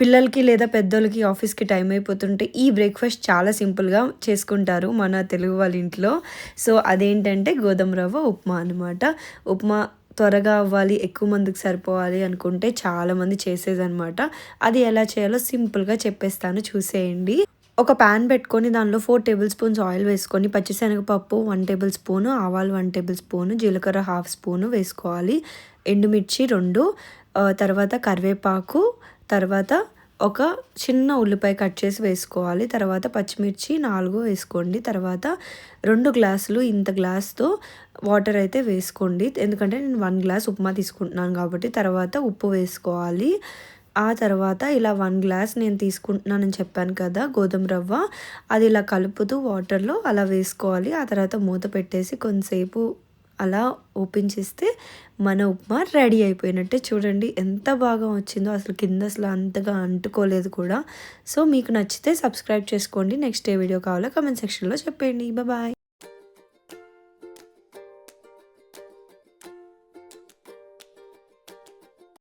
పిల్లలకి లేదా పెద్దోళ్ళకి ఆఫీస్‌కి టైం అయిపోతుంటే ఈ బ్రేక్‌ఫాస్ట్ చాలా సింపుల్‌గా చేసుకుంటారు మన తెలుగు వాళ్ళ ఇంట్లో. సో, అదేంటంటే గోధుమ రవ్వ ఉప్మా అనమాట. ఉప్మా త్వరగా అవ్వాలి, ఎక్కువ మందికి సరిపోవాలి అనుకుంటే చాలామంది చేసేదనమాట. అది ఎలా చేయాలో సింపుల్‌గా చెప్పేస్తాను చూసేయండి. ఒక పాన్ పెట్టుకొని దానిలో 4 టేబుల్ స్పూన్స్ ఆయిల్ వేసుకొని, పచ్చిశనగపప్పు 1 టేబుల్ స్పూను, ఆవాలు 1 టేబుల్ స్పూను, జీలకర్ర హాఫ్ స్పూను వేసుకోవాలి. ఎండుమిర్చి 2, తర్వాత కరివేపాకు, తర్వాత ఒక చిన్న ఉల్లిపాయ కట్ చేసి వేసుకోవాలి. తర్వాత పచ్చిమిర్చి 4 వేసుకోండి. తర్వాత 2 గ్లాసులు ఇంత గ్లాస్‌తో వాటర్ అయితే వేసుకోండి. ఎందుకంటే నేను 1 గ్లాస్ ఉప్మా తీసుకుంటున్నాను కాబట్టి. తర్వాత ఉప్పు వేసుకోవాలి. ఆ తర్వాత ఇలా 1 గ్లాస్ నేను తీసుకుంటున్నానని చెప్పాను కదా గోధుమ రవ్వ, అది ఇలా కలుపుతూ వాటర్‌లో అలా వేసుకోవాలి. ఆ తర్వాత మూత పెట్టేసి కొంతసేపు అలా ఓపెన్ చేస్తే మన ఉప్మా రెడీ అయిపోయినట్టే. చూడండి ఎంత బాగా వచ్చిందో, అసలు కింద అసలు అంతగా అంటుకోలేదు కూడా. సో, మీకు నచ్చితే సబ్స్క్రైబ్ చేసుకోండి. నెక్స్ట్ ఏ వీడియో కావాలో కామెంట్ సెక్షన్‌లో చెప్పేయండి. బాయ్.